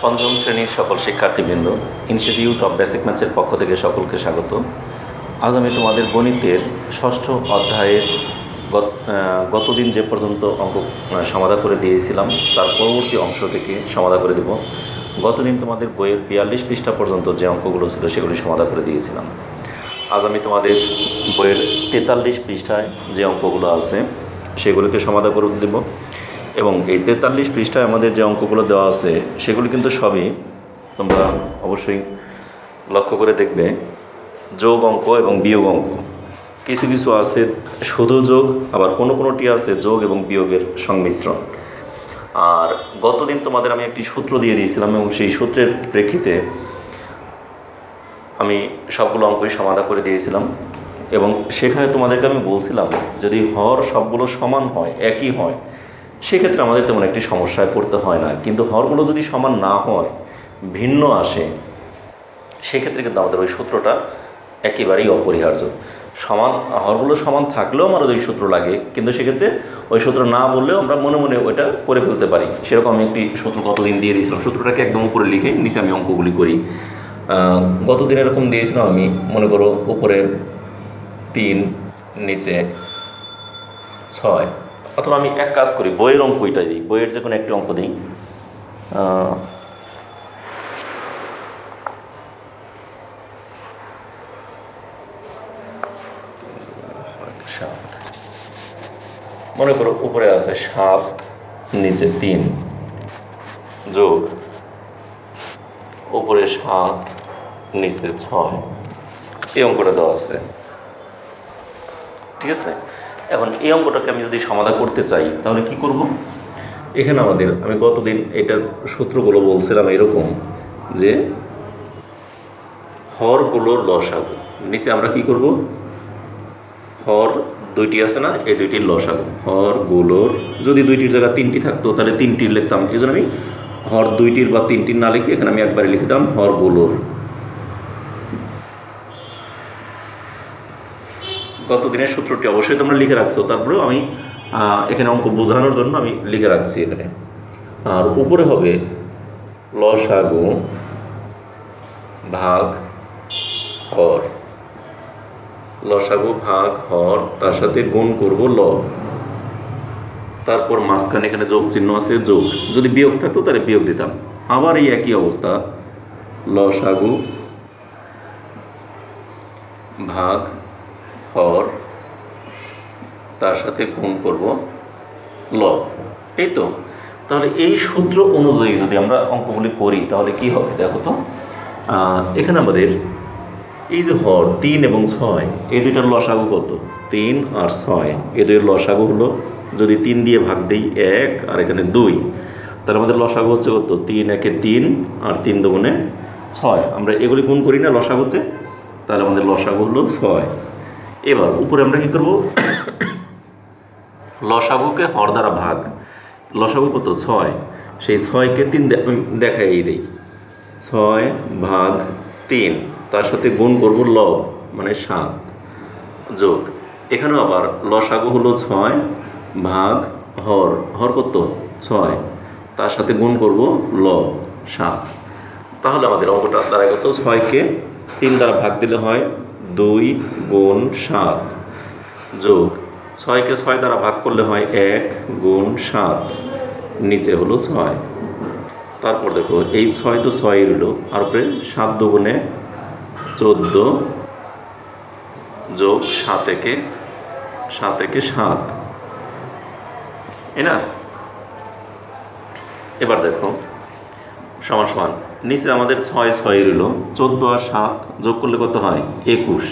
পঞ্চম শ্রেণীর সকল শিক্ষার্থীবৃন্দ, ইনস্টিটিউট অফ বেসিক ম্যাথসের পক্ষ থেকে সকলকে স্বাগত। আজ আমি তোমাদের গণিতের ষষ্ঠ অধ্যায়ের গতদিন যে পর্যন্ত অঙ্ক সমাধান করে দিয়েছিলাম তার পরবর্তী অংশ থেকে সমাধান করে দেব। গতদিন তোমাদের বইয়ের 42 পৃষ্ঠা পর্যন্ত যে অঙ্কগুলো ছিল সেগুলি সমাধান করে দিয়েছিলাম। আজ আমি তোমাদের বইয়ের 43 পৃষ্ঠায় যে অঙ্কগুলো আছে সেগুলোকে সমাধান করে দেব। এবং এই 43 পৃষ্ঠায় আমাদের যে অঙ্কগুলো দেওয়া আছে সেগুলি কিন্তু সবই তোমরা অবশ্যই লক্ষ্য করে দেখবে যোগ অঙ্ক এবং বিয়োগ অঙ্ক। কিছু কিছু আছে শুধু যোগ, আবার কোনোটি আছে যোগ এবং বিয়োগের সংমিশ্রণ। আর গতদিন তোমাদের আমি একটি সূত্র দিয়ে দিয়েছিলাম এবং সেই সূত্রের প্রেক্ষিতে আমি সবগুলো অঙ্কই সমাধান করে দিয়েছিলাম। এবং সেখানে তোমাদেরকে আমি বলছিলাম যদি হর সবগুলো সমান হয়, একই হয়, সেক্ষেত্রে আমাদের তেমন একটি সমস্যায় পড়তে হয় না। কিন্তু হরগুলো যদি সমান না হয়, ভিন্ন আসে, সেক্ষেত্রে কিন্তু আমাদের ওই সূত্রটা একেবারেই অপরিহার্য। হরগুলো সমান থাকলেও আমাদের ওই সূত্র লাগে, কিন্তু সেক্ষেত্রে ওই সূত্র না বললেও আমরা মনে মনে ওইটা করে ফেলতে পারি। সেরকম আমি একটি সূত্র গতদিন দিয়ে দিয়েছিলাম। সূত্রটাকে একদম উপরে লিখে নিচে আমি অঙ্কগুলি করি। গতদিন এরকম দিয়েছিলাম আমি, মনে করো উপরে 3, নিচে 6, অথবা আমি এক কাজ করি, বইয়ের অঙ্ক ওইটাই দিই, বইয়ের যে কোনো একটি অঙ্ক দিই। মনে করো উপরে আছে 7, নিচে 3, যোগ উপরে 7, নিচে 6, এই অঙ্কটা দেওয়া আছে। ঠিক আছে, এখন এই অঙ্কটাকে আমি যদি সমাধান করতে চাই তাহলে কি করব? এখানে আমি গতদিন এটার সূত্রগুলো বলছিলাম এরকম যে হরগুলোর লসাগু, নিচে আমরা কি করব? হর দুইটি আছে না, এই দুইটির লসাগু। হরগুলোর যদি দুইটির জায়গায় 3টি থাকতো তাহলে 3টির লিখতাম। এই জন্য আমি হর 2টির বা 3টির না লিখে এখানে আমি একবারে লিখতাম হরগুলোর। গতদিনের সূত্রটি অবশ্যই তোমরা লিখে রাখছো, তারপরেও আমি এখানে অঙ্ক বোঝানোর জন্য আমি লিখে রাখছি এখানে। আর উপরে হবে লসাগু ভাগ হর, লসাগু ভাগ হর, তার সাথে গুণ করব ল, তারপর মাঝখানে এখানে যোগ চিহ্ন আছে, যোগ। যদি বিয়োগ থাকতো তাহলে বিয়োগ দিতাম। আবার এই একই অবস্থা, লসাগু ভাগ হর, তার সাথে গুণ করব ল। এই তো, তাহলে এই সূত্র অনুযায়ী যদি আমরা অঙ্কগুলি করি তাহলে কি হবে দেখো তো। এখানে আমাদের এই যে হর 3 এবং 6, এই দুইটার লসাগু কত? 3 আর 6, এই দুইয়ের লসাগু হলো, যদি 3 দিয়ে ভাগ দিই 1 আর এখানে 2, তাহলে আমাদের লসাগু হচ্ছে কত? 3 একে 3 আর 3 দুগুণে 6। আমরা এগুলি গুণ করি না লসাগুতে, তাহলে আমাদের লসাগু হলো 6। এবার উপরে আমরা কি করব? লসাগুকে হর দ্বারা ভাগ, লসাগু কত? 6, সেই 6কে 3 দেখাই দিই, 6 ভাগ 3, তার সাথে গুণ করব ল মানে 7, যোগ এখানেও আবার লসাগু হলো 6 ভাগ হর, হর কত? 6, তার সাথে গুণ করব ল 7। তাহলে আমাদের অঙ্কটা দ্বারা কত? 6কে 3 দ্বারা ভাগ দিলে হয় 2 গুণ 7, যোগ 6কে 6 দ্বারা ভাগ করলে হয় 1 গুণ 7, নিচে হলো 6। তারপর দেখো এই 6 তো 6 রইল, আর উপরে 7 দুগুণে 14, যোগ 7 একে 7, না? এবার দেখো সমান সমান, নিচে আমাদের 6 রইল, 14 আর 7 যোগ করলে কত হয়? 21।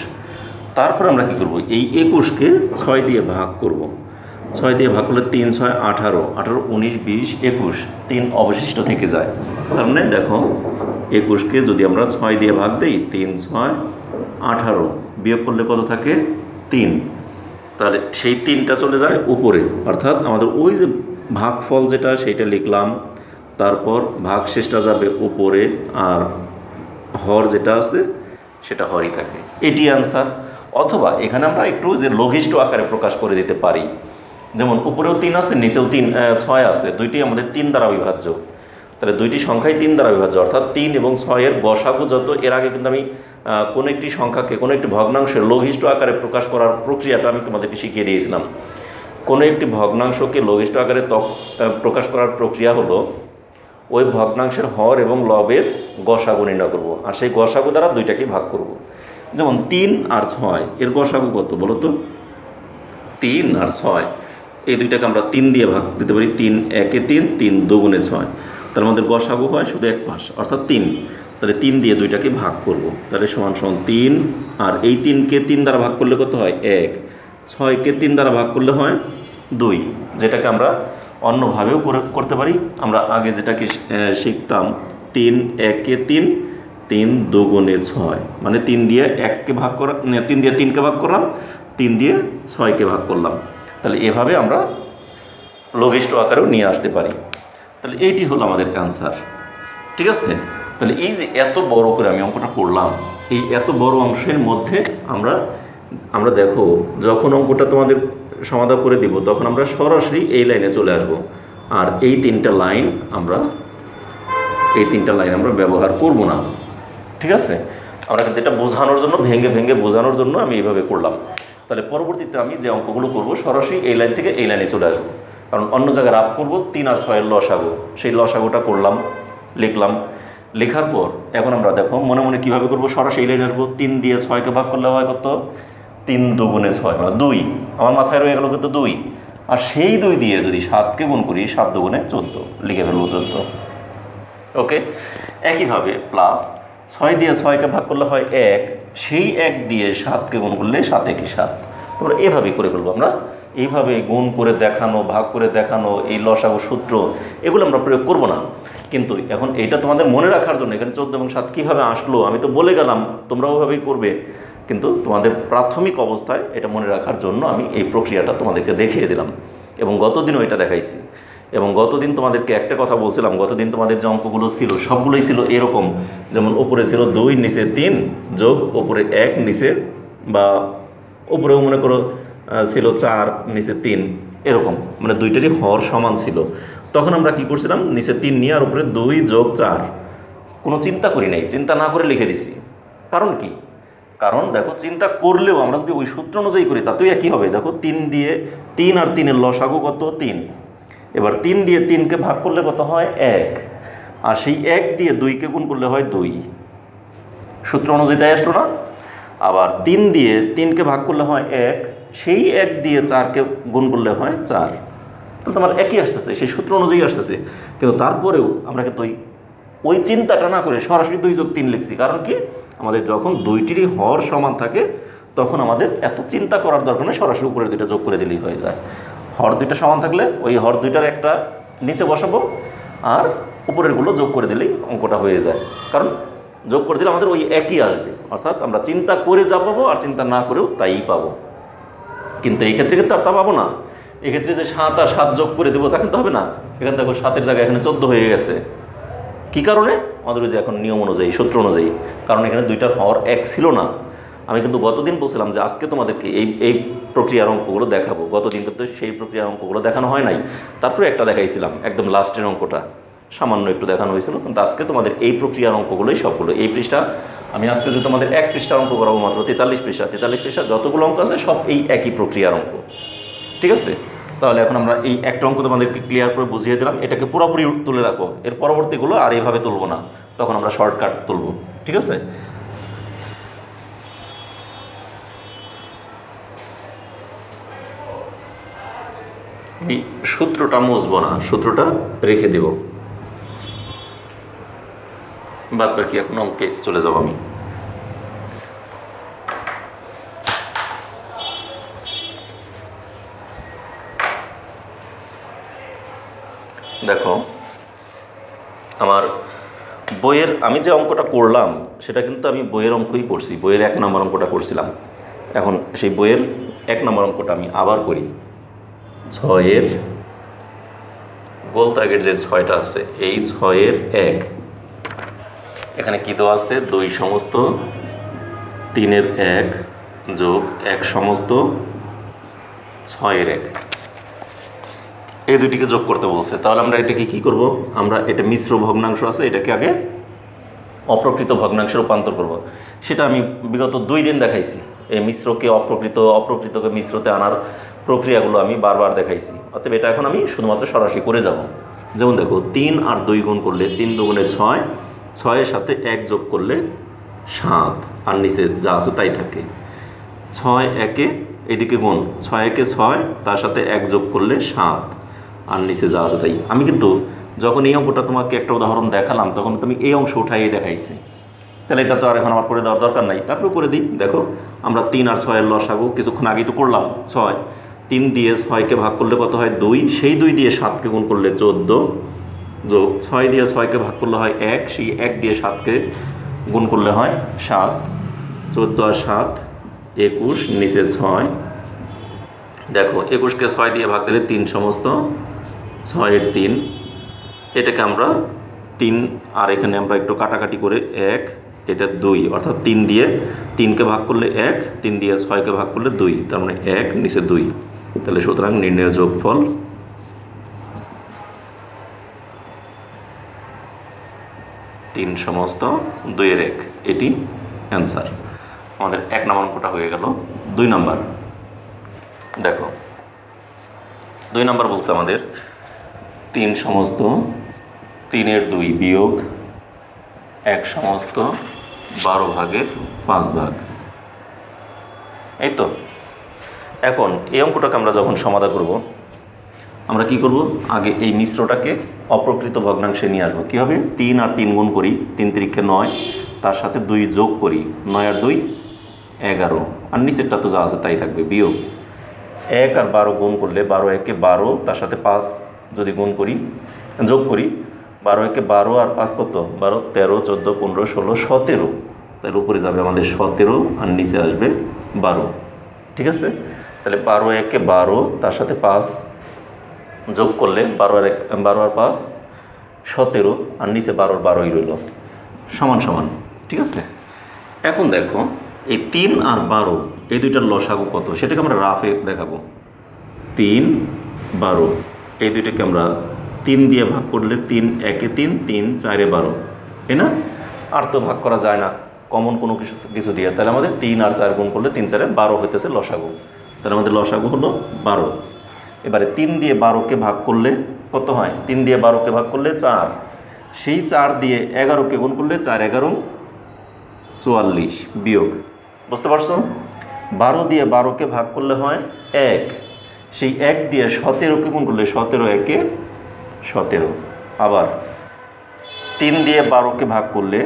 তারপর আমরা কি করব? এই 21কে 6 দিয়ে ভাগ করব। 6 দিয়ে ভাগ করলে 3 6 18, 18 19 20 21, 3 অবশিষ্ট থেকে যায়। তার মানে দেখো 21কে যদি আমরা 6 দিয়ে ভাগ দিই, 3 6 18, বিয়োগ করলে কত থাকে? 3। তাহলে সেই 3টা চলে যায় উপরে, অর্থাৎ আমাদের ওই যে ভাগফল যেটা সেইটা লিখলাম, তারপর ভাগ শেষটা যাবে উপরে, আর হর যেটা আছে সেটা হরই থাকে। এটি অ্যান্সার। অথবা এখানে আমরা একটু যে লঘিষ্ঠ আকারে প্রকাশ করে দিতে পারি, যেমন উপরেও 3 আছে, নিচেও 6 আছে, দুইটি আমাদের 3 দ্বারা বিভাজ্য। তাহলে দুইটি সংখ্যাই 3 দ্বারা বিভাজ্য, অর্থাৎ 3 এবং 6 এর গসাগু যত। এর আগে কিন্তু আমি কোনো একটি সংখ্যাকে কোনো একটি ভগ্নাংশের লঘিষ্ঠ আকারে প্রকাশ করার প্রক্রিয়াটা আমি তোমাদেরকে শিখিয়ে দিয়েছিলাম। কোনো একটি ভগ্নাংশকে লঘিষ্ঠ আকারে প্রকাশ করার প্রক্রিয়া হলো ওই ভগ্নাংশের হর এবং লবের গসাগু নির্ণয় করব, আর সেই গসাগু দ্বারা দুইটাকে ভাগ করব। যেমন 3 আর 6 এর গসাগু কত বলো তো? 3 আর 6 এই দুইটাকে আমরা 3 দিয়ে ভাগ দিতে পারি। 3 একে 3, 3 দুগুণে 6, তাহলে আমাদের গসাগু হয় শুধু এক পাশ অর্থাৎ 3। তাহলে 3 দিয়ে দুইটাকে ভাগ করব, তাহলে সমান সমান 3, আর এই 3কে 3 দ্বারা ভাগ করলে কত হয়? 1। 6কে 3 দ্বারা ভাগ করলে হয় 2, যেটাকে আমরা অন্যভাবেও করতে পারি। আমরা আগে যেটাকে শিখতাম 3 একে 3, 3 দুগুণে 6, মানে 3 দিয়ে 1কে ভাগ করা, 3 দিয়ে 3কে ভাগ করলাম, 3 দিয়ে 6কে ভাগ করলাম। তাহলে এভাবে আমরা লঘিষ্ঠ আকারেও নিয়ে আসতে পারি। তাহলে এইটি হলো আমাদের অ্যান্সার, ঠিক আছে? তাহলে এই যে এত বড় করে আমি অঙ্কটা করলাম, এই এত বড় অংশের মধ্যে আমরা দেখো যখন অঙ্কটা তোমাদের সমাধান করে দিব তখন আমরা সরাসরি এই লাইনে চলে আসব, আর এই তিনটা লাইন আমরা ব্যবহার করব না, ঠিক আছে? আমরা কিন্তু এটা বোঝানোর জন্য, ভেঙে ভেঙে বোঝানোর জন্য আমি এইভাবে করলাম। তাহলে পরবর্তীতে আমি যে অঙ্কগুলো করব সরাসরি এই লাইন থেকে এই লাইনে চলে আসবো, কারণ অন্য জায়গায় রাফ করবো 3 আর 6 এর লসাগু, সেই লসাগুটা করলাম, লিখলাম। লেখার পর এখন আমরা দেখো মনে মনে কীভাবে করবো, সরাসরি এই লাইনে আসবো। 3 দিয়ে 6কে ভাগ করলে হয় কত? 3 দুগুণে 6, মানে 2। আমার মাথায় রয়ে গেল কিন্তু 2, আর সেই 2 দিয়ে যদি 7কে গুণ করি, 7 দুগুণে 14, লিখে ফেলবো 14। ওকে, একইভাবে প্লাস 6 দিয়ে 6কে ভাগ করলে হয় 1, সেই 1 দিয়ে 7কে গুণ করলে 7 একে 7। তোমরা এভাবেই করে ফেলবো। আমরা এইভাবে গুণ করে দেখানো, ভাগ করে দেখানো, এই লসাগু সূত্র এগুলো আমরা প্রয়োগ করব না। কিন্তু এখন এইটা তোমাদের মনে রাখার জন্য এখানে 14 এবং 7 কীভাবে আসলো আমি তো বলে গেলাম, তোমরাও ওভাবেই করবে, কিন্তু তোমাদের প্রাথমিক অবস্থায় এটা মনে রাখার জন্য আমি এই প্রক্রিয়াটা তোমাদেরকে দেখিয়ে দিলাম, এবং গতদিনও এটা দেখাইছি। এবং গতদিন তোমাদেরকে একটা কথা বলছিলাম, গতদিন তোমাদের যে অঙ্কগুলো ছিল সবগুলোই ছিল এরকম, যেমন ওপরে ছিল 2 নিচে 3 যোগ ওপরে 1 নিচে, বা ওপরেও মনে করো ছিল 4 নিচে 3, এরকম, মানে দুইটারই হর সমান ছিল। তখন আমরা কি করছিলাম, নিচে 3 নিয়ে আর উপরে 2 যোগ 4, কোনো চিন্তা করি নাই, চিন্তা না করে লিখে দিছি। কারণ কি? কারণ দেখো চিন্তা করলেও আমরা যদি ওই সূত্র অনুযায়ী করি তাতেও একই হবে। দেখো 3 দিয়ে 3 আর 3 এর লসাগু কত? 3। এবার 3 দিয়ে 3কে ভাগ করলে কত হয়? 1, আর সেই 1 দিয়ে 2কে গুণ করলে হয় 2, সূত্র অনুযায়ী তাই আসলো না? আবার 3 দিয়ে 3কে ভাগ করলে হয় 1, সেই 1 দিয়ে 4কে গুণ করলে হয় 4। তো তোমার একই আসতেছে, সেই সূত্র অনুযায়ী আসতেছে, কিন্তু তারপরেও আমরা কিন্তু ওই চিন্তাটা না করে সরাসরি 2 যোগ 3 লিখছি। কারণ কি? আমাদের যখন দুইটিরই হর সমান থাকে তখন আমাদের এত চিন্তা করার দরকার নেই, সরাসরি উপরের দুইটা যোগ করে দিলেই হয়ে যায়। হর দুইটা সমান থাকলে ওই হর দুইটার একটা নিচে বসাবো, আর উপরেরগুলো যোগ করে দিলেই অঙ্কটা হয়ে যায়। কারণ যোগ করে দিলে আমাদের ওই একই আসবে, অর্থাৎ আমরা চিন্তা করে যা পাবো আর চিন্তা না করেও তাই পাবো। কিন্তু এই ক্ষেত্রে কিন্তু আর তা পাবো না। এক্ষেত্রে যে 7 আর 7 যোগ করে দেবো তা কিন্তু হবে না। এখানে দেখো 7-এর জায়গায় এখানে 14 হয়ে গেছে। কী কারণে? আমাদের যে এখন নিয়ম অনুযায়ী, সূত্র অনুযায়ী, কারণ এখানে দুইটার হর এক ছিল না। আমি কিন্তু গতদিন বলছিলাম যে আজকে তোমাদেরকে এই প্রক্রিয়ার অঙ্কগুলো দেখাবো। গতদিন কিন্তু সেই প্রক্রিয়ার অঙ্কগুলো দেখানো হয় নাই, তারপরে একটা দেখাইছিলাম, একদম লাস্টের অঙ্কটা সামান্য একটু দেখানো হয়েছিল। কিন্তু আজকে তোমাদের এই প্রক্রিয়ার অঙ্কগুলোই সবগুলো। এই পৃষ্ঠা আমি আজকে যে তোমাদের 1 পৃষ্ঠার অঙ্ক করাবো, মাত্র 43 পৃষ্ঠা যতগুলো অঙ্ক আছে সব এই একই প্রক্রিয়ার অঙ্ক, ঠিক আছে? তাহলে এখন আমরা এই একটা অঙ্ক তোমাদেরকে ক্লিয়ার করে বুঝিয়ে দিলাম, এটাকে পুরোপুরি তুলে রাখো। এর পরবর্তীগুলো আর এইভাবে তুলব না, তখন আমরা শর্টকাট তুলব, ঠিক আছে? এই সূত্রটা মুছবো না, সূত্রটা রেখে দেব, বাদ বাকি এখন অঙ্কে চলে যাব আমি। দেখো আমার বইয়ের আমি যে অঙ্কটা করলাম সেটা কিন্তু আমি বইয়ের অঙ্কই করছি, বইয়ের 1 নম্বর অঙ্কটা করছিলাম। এখন সেই বইয়ের 1 নম্বর অঙ্কটা আমি আবার করি। 6-এর গোল দাগের যে 6টা আছে, এই 6-এর 1, এখানে কী দেওয়া আছে? 2 সমস্ত 3-এর 1 যোগ 1 সমস্ত 6-এর 1। এই দুইটিকে যোগ করতে বলছে। তাহলে আমরা এটাকে কি করব, আমরা এটা মিশ্র ভগ্নাংশ আছে, এটাকে আগে অপ্রকৃত ভগ্নাংশে রূপান্তর করব। সেটা আমি বিগত 2 দিন দেখাইছি। এই মিশ্রকে অপ্রকৃতকে মিশ্রতে আনার প্রক্রিয়াগুলো আমি বারবার দেখাইছি। অতএব এটা এখন আমি শুধুমাত্র সরাসরি করে যাব। যেমন দেখো 3 আর 2 গুণ করলে 3 দুগুণে 6, 6-এর সাথে 1 যোগ করলে 7, আর নিচে যা আছে তাই থাকে। 6 একে এদিকে গুণ, 6 একে 6, তার সাথে 1 যোগ করলে 7, আর নিচে যা আছে তাই। আমি কিন্তু যখন এই অঙ্কটা তোমাকে একটা উদাহরণ দেখালাম তখন তুমি এই অংশ উঠাইয়ে দেখাইছি। তাহলে এটা তো আর এখন আমার করে দেওয়ার দরকার নাই, তারপরে করে দিই। দেখো আমরা 3 আর 6-এর লসাগু কিছুক্ষণ আগেই তো করলাম। 6, 3 দিয়ে 6কে ভাগ করলে কত হয় 2, সেই 2 দিয়ে 7কে গুণ করলে 14, যোগ 6 দিয়ে 6কে ভাগ করলে হয় 1, সেই 1 দিয়ে 7কে গুণ করলে হয় 7, 14 আর 7 21, নিচে 6। দেখো 21কে 6 দিয়ে ভাগ দিলে 3 সমস্ত, 6-এর 3। এটাকে আমরা 3, আর এখানে আমরা একটু কাটাকাটি করে 1, এটা 2, অর্থাৎ 3 দিয়ে 3কে ভাগ করলে 1, 3 দিয়ে 6কে ভাগ করলে 2, তার মানে 1, নিচে 2। তাহলে সুতরাং নির্ণয় যোগফল 3 সমস্ত 2-এর 1, এটি অ্যান্সার। আমাদের 1 নম্বর অঙ্কটা হয়ে গেল। 2 নম্বর দেখো, 2 নম্বর বলছে আমাদের 3 সমস্ত 3-এর 2 বিয়োগ 1 সমস্ত 12 ভাগের 5 ভাগ। এই তো এখন এই অঙ্কটাকে আমরা যখন সমাধান করব, আমরা কি করব, আগে এই মিশ্রটাকে অপ্রকৃত ভগ্নাংশে নিয়ে আসবো। কী হবে, 3 আর 3 গুণ করি, 3 3-কে 9, তার সাথে 2 যোগ করি, 9 আর 2 11, আর নিচেরটা তো যা আছে তাই থাকবে, বিয়োগ 1 আর 12 গুণ করলে 12 একে 12, তার সাথে 5 যদি গুণ করি যোগ করি, 12 একে 12 আর 5 কত, 12, 13, 14, 15, 16, 17। তাহলে উপরে যাবে আমাদের 17, আর নিচে আসবে 12। ঠিক আছে, তাহলে 12 একে 12, তার সাথে 5 যোগ করলে 12 আর 5 17, আর নিচে 12 আর 12ই রইল, সমান সমান। ঠিক আছে, এখন দেখো এই 3 আর 12 এই দুইটার লসাগু কত সেটাকে আমরা রাফে দেখাবো। 3, 12 এই দুইটাকে আমরা 3 দিয়ে ভাগ করলে 3 একে 3, 3 4-এ 12, তাই না? আর তো ভাগ করা যায় না কমন কোনো কিছু দিয়ে। তাহলে আমাদের 3 আর 4 গুণ করলে 3 4-এ 12 হইতেছে লসাগু। তাহলে আমাদের লসাগু হলো 12। এবারে 3 দিয়ে 12কে ভাগ করলে কত হয়, 3 দিয়ে 12কে ভাগ করলে 4, সেই 4 দিয়ে 11কে গুণ করলে 4 11 44, বিয়োগ, বুঝতে পারছো? 12 দিয়ে 12কে ভাগ করলে হয় 1, সেই 1 দিয়ে 17কে গুণ করলে 17 একে 17। আবার 3 দিয়ে 12কে ভাগ করলে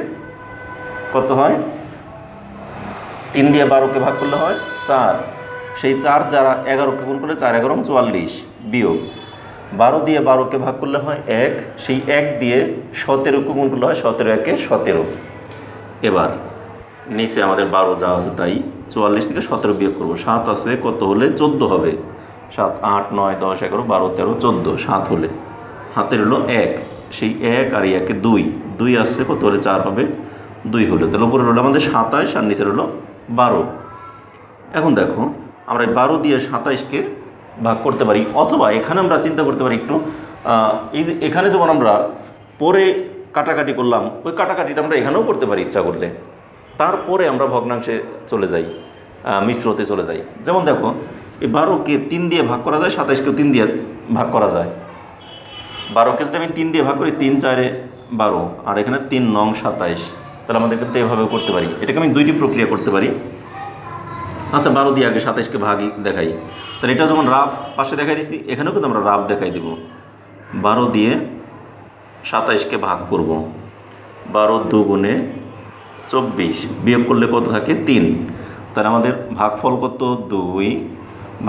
কত হয়, 3 দিয়ে 12কে ভাগ করলে হয় 4, সেই 4 দ্বারা 11কে গুণ করলে 4 11 44, বিয়োগ 12 দিয়ে 12কে ভাগ করলে হয় 1, সেই 1 দিয়ে 17কে গুণ করলে হয় 17 একে 17। এবার নিচে আমাদের 12 যা আছে তাই, 44 থেকে 17 বিয়োগ করবো, 7 আছে কত হলে 14 হবে, 7 8 9 10 11 12 13 14, 7 হলে হাতে রইল 1, সেই 1 আর 1-এ 2, 2 আছে কত হলে 4 হবে, 2 হলে, তাহলে উপরে রইল আমাদের 27, আর নিচে রইল 12। এখন দেখো আমরা 12 দিয়ে 27কে ভাগ করতে পারি, অথবা এখানে আমরা চিন্তা করতে পারি একটু, এই যে এখানে যেমন আমরা পরে কাটাকাটি করলাম, ওই কাটাকাটিটা আমরা এখানেও করতে পারি ইচ্ছা করলে। তারপরে আমরা ভগ্নাংশে চলে যাই, মিশ্রতে চলে যাই। যেমন দেখো এই 12কে 3 দিয়ে ভাগ করা যায়, 27কেও 3 দিয়ে ভাগ করা যায়। 12কে যদি আমি 3 দিয়ে ভাগ করি, 3 4-এ 12, আর এখানে 3 9 27, তাহলে আমাদের কিন্তু এভাবেও করতে পারি। এটাকে আমি 2টি প্রক্রিয়া করতে পারি। আচ্ছা 12 দিয়ে আগে 27কে ভাগই দেখাই, তাহলে এটা যেমন রাফ পাশে দেখাই দিছি, এখানেও কিন্তু আমরা রাফ দেখাই দিব। 12 দিয়ে 27কে ভাগ করব, 12 2 24, বিয়োগ করলে কত থাকে 3, তাহলে আমাদের ভাগফল কত 2,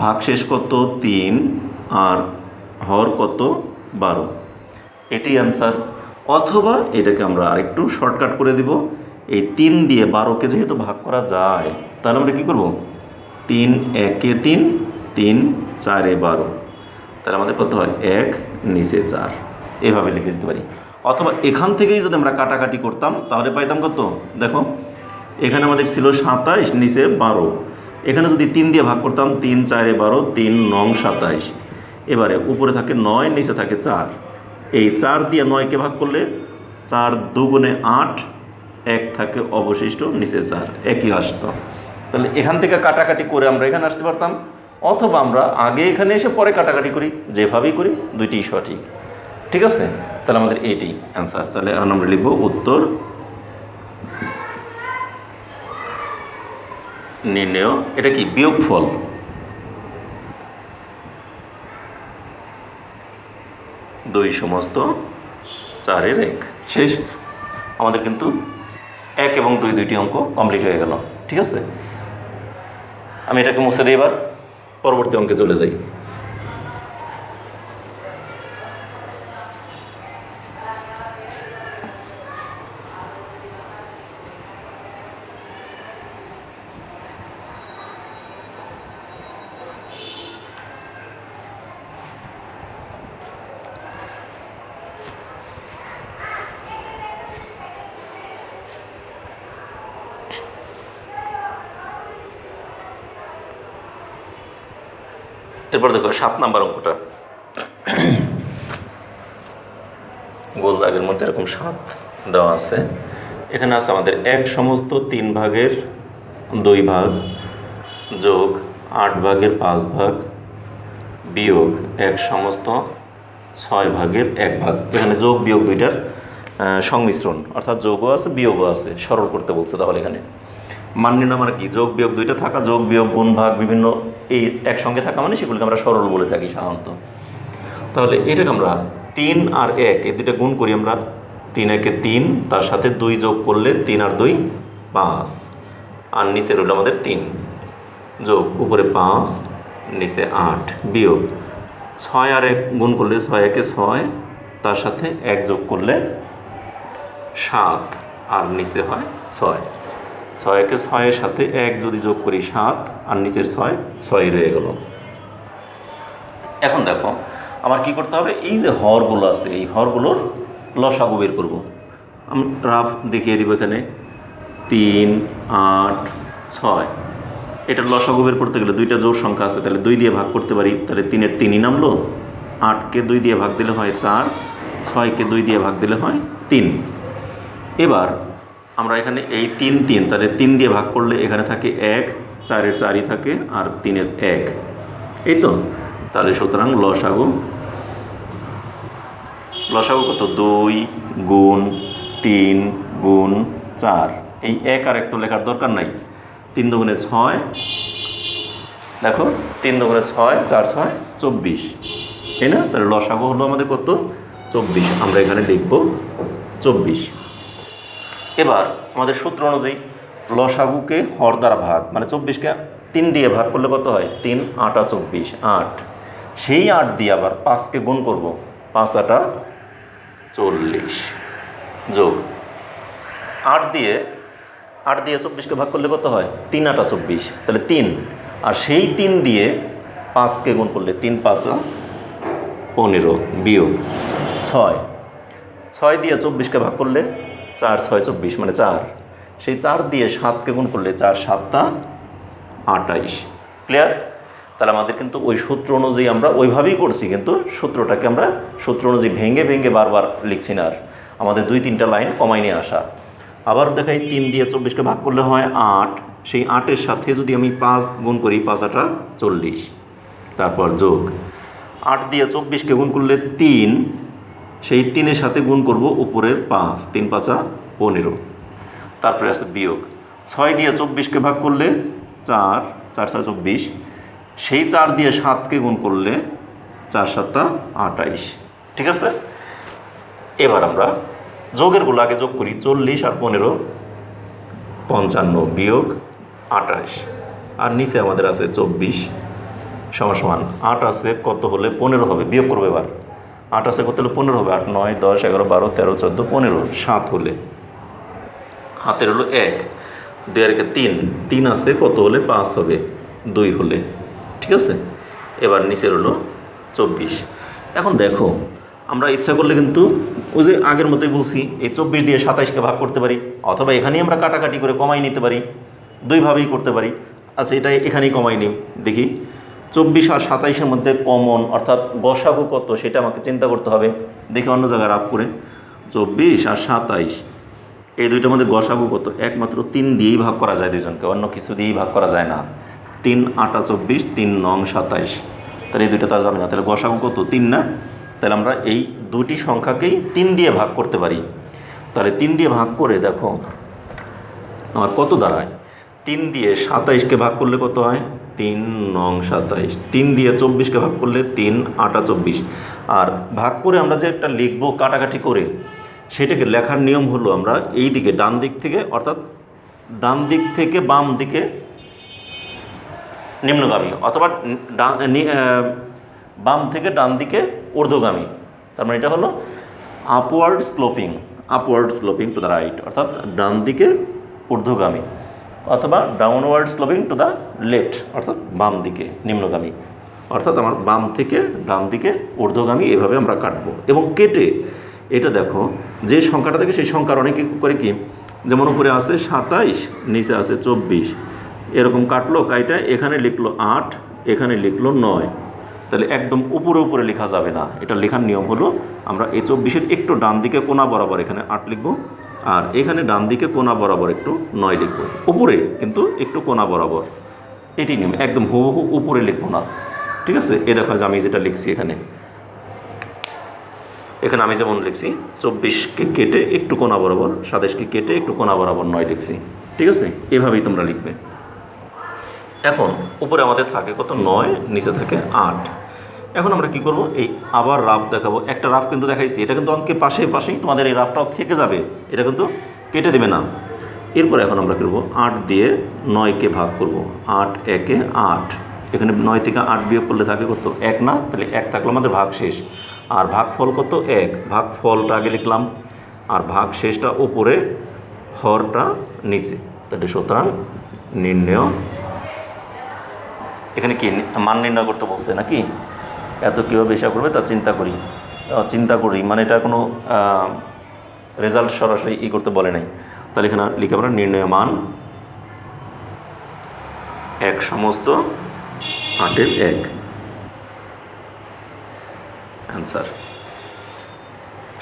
ভাগশেষ কত 3, আর হর কত 12, এটি অ্যান্সার। অথবা এটাকে আমরা আরেকটু শর্টকাট করে দিব, এই 3 দিয়ে 12কে যেহেতু ভাগ করা যায়, তাহলে আমরা কী করব, 3 একে 3, 3 4-এ 12, তাহলে আমাদের কত হয় 1 নিচে 4, এভাবে লিখে দিতে পারি। অথবা এখান থেকেই যদি আমরা কাটাকাটি করতাম তাহলে পাইতাম কত, দেখো এখানে আমাদের ছিল 27, নিচে 12, এখানে যদি 3 দিয়ে ভাগ করতাম, 3 4-এ 12, 3 9 27, এবারে উপরে থাকে 9, নিচে থাকে 4। এই 4 দিয়ে 9কে ভাগ করলে 4 দুগুণে 8, 1 থাকে অবশিষ্ট, নিচে 4, একই আসতো। তাহলে এখান থেকে কাটাকাটি করে আমরা এখানে আসতে পারতাম, অথবা আমরা আগে এখানে এসে পরে কাটাকাটি করি, যেভাবেই করি দুইটিই সঠিক। ঠিক আছে, তাহলে আমাদের এটি অ্যান্সার। তাহলে এখন আমরা লিখব উত্তর নির্ণয়। এটা কি বিয়োগফল, 2 সমস্ত 4-এর 1। শেষ। আমাদের কিন্তু 1 এবং 2 দুইটি অঙ্ক কমপ্লিট হয়ে গেল। ঠিক আছে, আমি এটাকে মুছে দিই, এবার পরবর্তী অঙ্কে চলে যাই। এরপর দেখো 7 নাম্বার অঙ্কটা। গোল দাগের মধ্যে এরকম 7 দেওয়া আছে। এখানে আছে আমাদের 1 সমস্ত 3 ভাগের 2 ভাগ যোগ 8 ভাগের 5 ভাগ বিয়োগ 1 সমস্ত 6 ভাগের 1 ভাগ। এখানে যোগ বিয়োগ দুইটার সংমিশ্রণ, অর্থাৎ যোগও আছে বিয়োগও আছে, সরল করতে বলছে। তাহলে এখানে মান নির্ণয় মানে কি, যোগ বিয়োগ দুইটা থাকা, যোগ বিয়োগ গুণ ভাগ বিভিন্ন এই একসঙ্গে থাকা মানে সেগুলোকে আমরা সরল বলে থাকি সাধারণত। তাহলে এটাকে আমরা 3 আর 1 এই দুইটা গুণ করি আমরা। 3 একে 3, তার সাথে 2 যোগ করলে 3 আর 2 5, আর নিচে রইল আমাদের 3, যোগ উপরে 5, নিচে 8, বিয়োগ 6 আর 1 গুণ করলে 6 একে 6, তার সাথে 1 যোগ করলে 7, আর নিচে হয় 6। 6 একে 6-এর সাথে 1 যদি যোগ করি 7, আর নিচের 6 রয়ে গেল। এখন দেখো আমার কি করতে হবে, এই যে হরগুলো আছে এই হরগুলোর লসাগু বের করব। আমি রাফ দেখিয়ে দিব এখানে 3, 8, 6। এটার লসাগু বের করতে গেলে দুইটা জোড় সংখ্যা আছে, তাহলে 2 দিয়ে ভাগ করতে পারি, তাহলে 3-এর 3ই নামলো। 8কে 2 দিয়ে ভাগ দিলে হয় 4, 6কে 2 দিয়ে ভাগ দিলে হয় 3। এবার আমরা এখানে এই 3, 3, তাহলে 3 দিয়ে ভাগ করলে এখানে থাকে 1, 4-এর 4ই থাকে, আর 3-এর 1, এই তো। তাহলে সুতরাং লসাগু কত, 2 গুণ 3 গুণ 4। এই 1 আর 1 তো লেখার দরকার নাই, 3 দুগুণে 6, দেখো 3 দুগুণে 6, 4 6 24, তাই না? তাহলে লসাগু হলো আমাদের কত, 24। আমরা এখানে লিখব 24। এবার আমাদের সূত্র অনুযায়ী লসাগুকে হর দ্বারা ভাগ, মানে 24কে 3 দিয়ে ভাগ করলে কত হয়, 3 8 24, 8। সেই 8 দিয়ে আবার 5কে গুণ করব, 5 8 40, যোগ 8 দিয়ে 24কে ভাগ করলে কত হয়, 3 8 24, তাহলে 3। আর সেই 3 দিয়ে 5কে গুণ করলে 3 5 15, বিয়োগ 6 দিয়ে 24কে ভাগ করলে 4 6 24, মানে 4। সেই 4 দিয়ে 7কে গুণ করলে 4 7 28। ক্লিয়ার? তাহলে আমাদের কিন্তু ওই সূত্র অনুযায়ী আমরা ওইভাবেই করছি, কিন্তু সূত্রটাকে আমরা সূত্র অনুযায়ী ভেঙে ভেঙে বারবার লিখছি না, আর আমাদের 2-3টা লাইন কমাই নিয়ে আসা। আবার দেখাই, 3 দিয়ে 24কে ভাগ করলে হয় 8, সেই 8-এর সাথে যদি আমি 5 গুণ করি, 5 8 40, তারপর যোগ 8 দিয়ে 24কে গুণ করলে 3, সেই 3-এর সাথে গুণ করব উপরের 5, 3 5 15, তারপরে আছে বিয়োগ 6 দিয়ে 24কে ভাগ করলে 4 4 6 24, সেই 4 দিয়ে 7কে গুণ করলে 4 7 28। ঠিক আছে, এবার আমরা যোগেরগুলো আগে যোগ করি। 40 আর 15 55, বিয়োগ 28, আর নিচে আমাদের আছে 24 সমান 8 আছে কত হলে 15 হবে, বিয়োগ করবো। এবার 8 আছে কত হলে 15 হবে, 8 9 10 11 12 13 14 15, 7 হলে হাতের হলো 1, 2 আর 3, 3 আছে কত হলে 5 হবে, 2 হলে। ঠিক আছে, এবার নিচের হলো 24। এখন দেখো আমরা ইচ্ছা করলে কিন্তু ওই যে আগের মতোই বলছি, এই 24 দিয়ে 27কে ভাগ করতে পারি, অথবা এখানেই আমরা কাটাকাটি করে কমাই নিতে পারি, দুইভাবেই করতে পারি। আচ্ছা, এটা এখানেই কমাই নিই, দেখি 24 আর 27-এর মধ্যে কমন অর্থাৎ গসাগু কত সেটা আমাকে চিন্তা করতে হবে। দেখি অন্য জায়গায় রাফ করে 24 আর 27 এই দুইটার মধ্যে গসাগু কত, একমাত্র 3 দিয়েই ভাগ করা যায় দুইজনকে, অন্য কিছু দিয়েই ভাগ করা যায় না। 3 8 24, 3 9 27, তাহলে এই দুইটা তো আর যাবে না, তাহলে গসাগু কত 3 না, তাহলে আমরা এই দুটি সংখ্যাকেই 3 দিয়ে ভাগ করতে পারি। তাহলে 3 দিয়ে ভাগ করে দেখো আমার কত দাঁড়ায়, 3 দিয়ে 27কে ভাগ করলে কত হয়, 3 9 27, 3 দিয়ে 24কে ভাগ করলে 3 8 24। আর ভাগ করে আমরা যে একটা লিখবো কাটাকাটি করে, সেটাকে লেখার নিয়ম হলো আমরা এই দিকে ডান দিক থেকে অর্থাৎ ডান দিক থেকে বাম দিকে নিম্নগামী অথবা বাম থেকে ডান দিকে ঊর্ধ্বগামী, তার মানে এটা হলো upward sloping to the right, অর্থাৎ ডান দিকে ঊর্ধ্বগামী, অথবা downward sloping to the left, অর্থাৎ বাম দিকে নিম্নগামী, অর্থাৎ আমার বাম থেকে ডান দিকে ঊর্ধ্বগামী, এভাবে আমরা কাটবো। এবং কেটে এটা দেখো যে সংখ্যাটা থেকে সেই সংখ্যার অনেকে করে কি, যেমন উপরে আছে 27, নিচে আছে 24, এরকম কাটলো, কাইটা এখানে লিখলো 8, এখানে লিখলো 9, তাহলে একদম উপরে উপরে লেখা যাবে না। এটা লেখার নিয়ম হলো আমরা এই 24-এর একটু ডান দিকে কোণা বরাবর এখানে 8 লিখবো, আর এখানে ডান দিকে কোণা বরাবর একটু 9 লিখবো, উপরে কিন্তু একটু কোণা বরাবর, এটি নিয়ম, একদম হুবহু উপরে লিখবো না। ঠিক আছে, এ দেখো যে আমি যেটা লিখছি এখানে আমি যেমন লিখছি 24কে কেটে একটু কোণা বরাবর, 27কে কেটে একটু কোণা বরাবর 9 লিখছি। ঠিক আছে, এভাবেই তোমরা লিখবে। এখন উপরে আমাদের থাকে কত 9, নিচে থাকে 8। এখন আমরা কি করব, এই আবার রাফ দেখাবো। একটা রাফ কিন্তু দেখাইছি, এটা কিন্তু অঙ্কের পাশেই তোমাদের এই রাফটাও থেকে যাবে, এটা কিন্তু কেটে দেবে না। এরপর এখন আমরা করব 8 দিয়ে 9কে ভাগ করব, 8 একে 8, এখানে 9 থেকে 8 বিয়োগ করলে থাকে কত 1 না, তাহলে 1 থাকলে আমাদের ভাগ শেষ। আর ভাগ ফল কত 1, ভাগ ফলটা আগে লিখলাম, আর ভাগ শেষটা উপরে, হরটা নিচে, তাহলে সুতরাং নির্ণয়, এখানে কি মান নির্ণয় করতে বলছে নাকি, এত কীভাবে হিসাব করবে তা চিন্তা করি মানে এটা কোনো রেজাল্ট সরাসরি করতে বলে নাই। তাহলে এখানে লিখে আমরা নির্ণয় মান 1 সমস্ত 8-এর 1, অ্যান্সার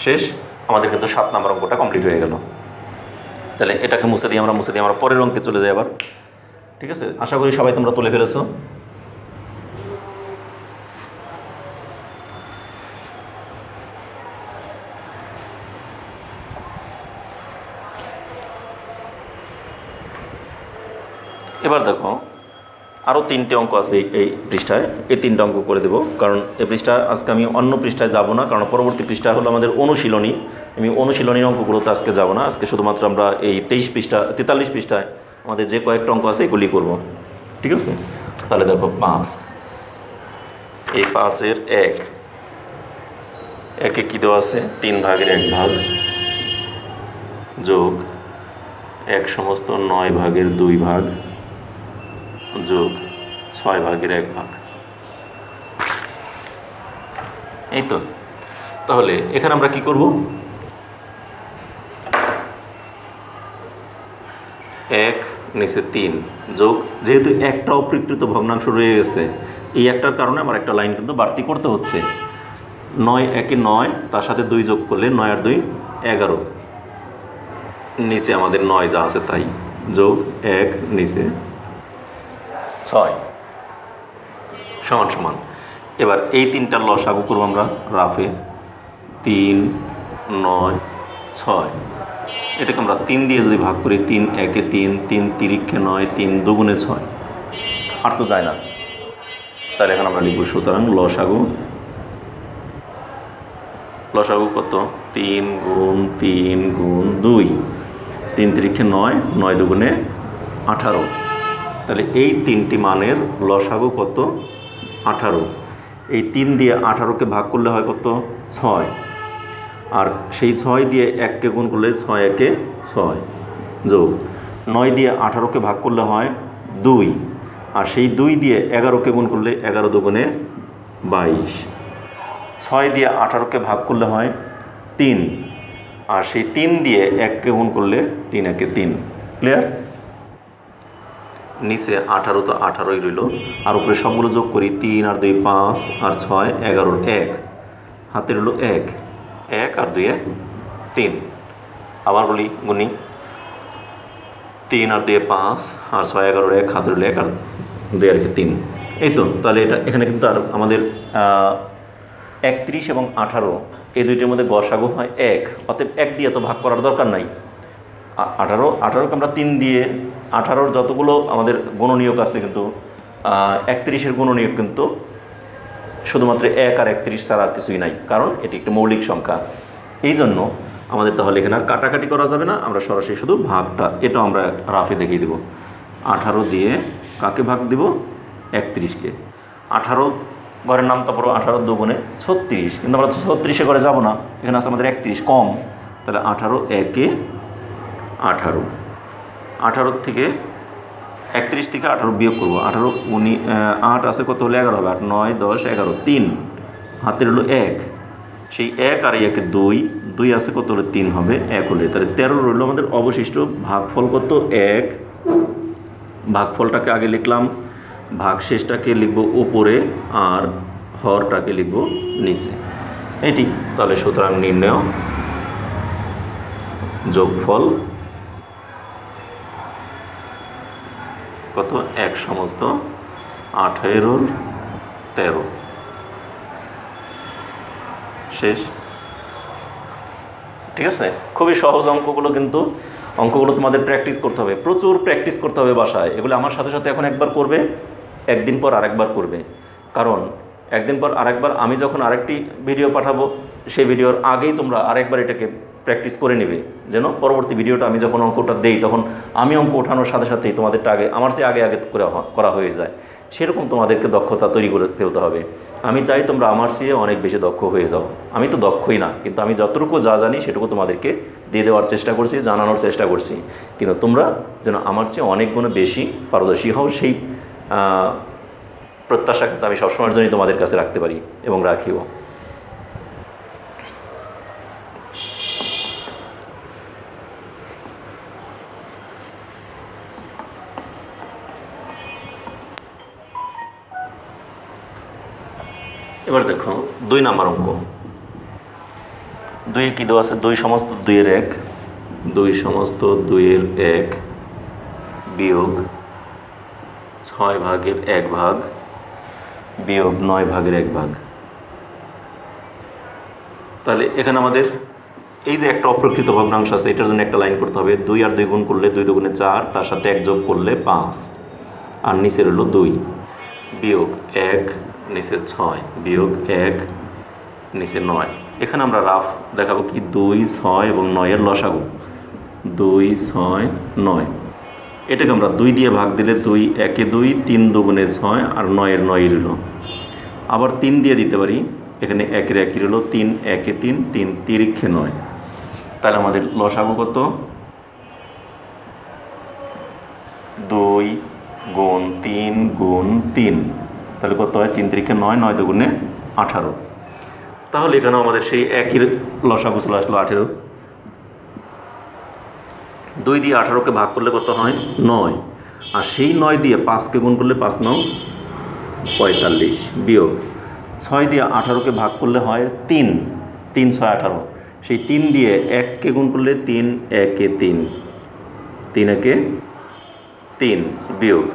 শেষ। আমাদের কিন্তু 7 নম্বর অঙ্কটা কমপ্লিট হয়ে গেল। তাহলে এটাকে মুছে দিয়ে আমরা পরের অঙ্কে চলে যাই আবার। ঠিক আছে, আশা করি সবাই তোমরা তুলে ফেলেছো। এবার দেখো আরও 3টে অঙ্ক আছে এই পৃষ্ঠায়, এই 3টে অঙ্ক করে দেবো, কারণ এই পৃষ্ঠা আজকে আমি অন্য পৃষ্ঠায় যাব না, কারণ পরবর্তী পৃষ্ঠা হলো আমাদের অনুশীলনী। আমি অনুশীলনীর অঙ্কগুলোতে আজকে যাব না, আজকে শুধুমাত্র আমরা এই 43 পৃষ্ঠায় আমাদের যে কয়েকটা অঙ্ক আছে এগুলি করব। ঠিক আছে, তাহলে দেখো 5, এই 5-এর 1, একে কী দেওয়া আছে 3 ভাগের 1 ভাগ, যোগ 1 সমস্ত 9 ভাগের 2 ভাগ, যোগ 6 ভাগের 1 ভাগ। এই তো, তাহলে এখানে আমরা কি করব, 1 নিচে 3 যোগ, যেহেতু একটা অপ্রকৃত ভগ্নাংশ রয়ে গেছে, এই একটার কারণে আমার একটা লাইন কিন্তু বাড়তি করতে হচ্ছে। 9 একে 9, তার সাথে 2 যোগ করলে 9 আর 2 11, নিচে আমাদের 9 যা আছে তাই, যোগ 1 নিচে 6 সমান সমান। এবার এই 3টার লসাগু করবো আমরা রাফে, 3 9 6, এটাকে আমরা 3 দিয়ে যদি ভাগ করি, 3 একে 3, 3 তিরিক্ষে 9, 3 দুগুণে 6, আর তো যায় না। তাহলে এখন আমরা লিখব সুতরাং লসাগু কত 3 গুণ 3 গুণ 2, 3 তিরিক্ষে 9, 9 দুগুণে 18, তাহলে এই 3টি মানের লসাগু কত 18। এই 3 দিয়ে 18কে ভাগ করলে হয় কত 6, আর সেই 6 দিয়ে 1কে গুণ করলে 6 একে 6, যোগ 9 দিয়ে 18কে ভাগ করলে হয় 2, আর সেই 2 দিয়ে 11কে গুণ করলে 11 দুগুণে 22, 6 দিয়ে 18কে ভাগ করলে হয় 3, আর সেই 3 দিয়ে 1কে গুণ করলে 3 একে 3। ক্লিয়ার? নিচে 18 তো 18ই রইল, আর উপরে সবগুলো যোগ করি, 3 আর 2 5 আর 6 11, 1 হাতে রইল 1, 1 আর 2 3, আবার বলি গুনি, 3 আর 2 5 আর 6 11, 1 হাতে রইল 1 আর 2 আর 3। এই তো, তাহলে এটা এখানে কিন্তু আর আমাদের 31 এবং 18 এই দুইটির মধ্যে গসাগু হয় 1, অতএব 1 দিয়ে তো ভাগ করার দরকার নাই। 18কে আমরা 3 দিয়ে, 18-র যতগুলো আমাদের গুণনীয়ক আছে কিন্তু 31-এর গুণনীয়ক কিন্তু শুধুমাত্র 1 আর 31 ছাড়া আর কিছুই নাই, কারণ এটি একটি মৌলিক সংখ্যা। এই জন্য আমাদের তাহলে এখানে আর কাটাকাটি করা যাবে না, আমরা সরাসরি শুধু ভাগটা, এটাও আমরা রাফে দেখিয়ে দেব। 18 দিয়ে কাকে ভাগ দিব? 31-কে। 18 ঘরের নাম, তারপর 18 2 36, কিন্তু আমরা 36-এ ঘরে যাব না, এখানে আছে আমাদের 31 কম, তাহলে 18 1-এ 18, 18 থেকে 31 থেকে 18 বিয়োগ করবো, 18 8 আছে কত হলে 11 হবে, 8 9 10 11, 3 হাতের হলো 1, সেই 1 আর 1 2, 2 আছে কত হলে 3 হবে, 1 হলে, তাহলে 13 রইল আমাদের অবশিষ্ট। ভাগফল কত? 1। ভাগফলটাকে আগে লিখলাম, ভাগশেষটাকে লিখব উপরে, আর হরটাকে লিখব নিচে, এটি। তাহলে সুতরাং নির্ণয় যোগফল কত? 1 সমস্ত 18-র 13। শেষ। ঠিক আছে, খুবই সহজ অঙ্কগুলো, কিন্তু অঙ্কগুলো তোমাদের প্র্যাকটিস করতে হবে, প্রচুর প্র্যাকটিস করতে হবে বাসায়। এগুলো আমার সাথে সাথে এখন একবার করবে, একদিন পর আরেকবার করবে, কারণ একদিন পর আরেকবার আমি যখন আরেকটি ভিডিও পাঠাবো, সেই ভিডিওর আগেই তোমরা আরেকবার এটাকে প্র্যাকটিস করে নেবে, যেন পরবর্তী ভিডিওটা আমি যখন অঙ্কটা দেই, তখন আমি অঙ্ক ওঠানোর সাথে সাথেই তোমাদেরটা আগে, আমার চেয়ে আগে করা হয়ে যায়। সেরকম তোমাদেরকে দক্ষতা তৈরি করে ফেলতে হবে। আমি চাই তোমরা আমার চেয়ে অনেক বেশি দক্ষ হয়ে যাও। আমি তো দক্ষই না, কিন্তু আমি যতটুকু যা জানি সেটুকু তোমাদেরকে দিয়ে দেওয়ার চেষ্টা করছি, জানানোর চেষ্টা করছি, কিন্তু তোমরা যেন আমার চেয়ে অনেক গুণ বেশি পারদর্শী হও, সেই প্রত্যাশা কিন্তু আমি সবসময়ের জন্যই তোমাদের কাছে রাখতে পারি এবং রাখিও। এবার দেখো 2 নাম্বার অঙ্ক। 2 কি দেওয়া আছে? 2 সমস্ত 2-এর 1, 2 সমস্ত 2-এর 1 বিয়োগ 6 ভাগের 1 ভাগ বিয়োগ 9 ভাগের 1 ভাগ। তাহলে এখানে আমাদের এই যে একটা অপ্রকৃত ভগ্নাংশ আছে, এটার জন্য একটা লাইন করতে হবে। 2 আর 2 গুণ করলে 2 2 4, তার সাথে 1 যোগ করলে 5, আর নিচে রইল 2 বিয়োগ 1 নিচে 6 বিয়োগ 1 নিচে 9। এখানে আমরা রাফ দেখাবো কি 2 6 এবং 9-এর লসাগু, 2 6 9। এটাকে আমরা 2 দিয়ে ভাগ দিলে 2 1-এ 2, 3 2 6, আর 9-এর 9 রইল। আবার 3 দিয়ে দিতে পারি, এখানে 1-এর 1 রইল, 3 1-এ 3 3 তিরিক্ষে 9। তাহলে আমাদের লসাগু কত? 2 গুণ 3 গুণ 3, তাহলে কত হয়? 3 তিরিক্ষে 9, 9 2 18। তাহলে এখানেও আমাদের সেই একই লসাগু চলে আসলো 18। 2 দিয়ে 18-কে ভাগ করলে কত হয়? 9, আর সেই 9 দিয়ে 5-কে গুণ করলে 5 9 45 বিয়োগ 6 দিয়ে 18-কে ভাগ করলে হয় 3, 3 6 18, সেই 3 দিয়ে 1-কে গুণ করলে 3 1-এ 3, 3 1-এ 3 বিয়োগ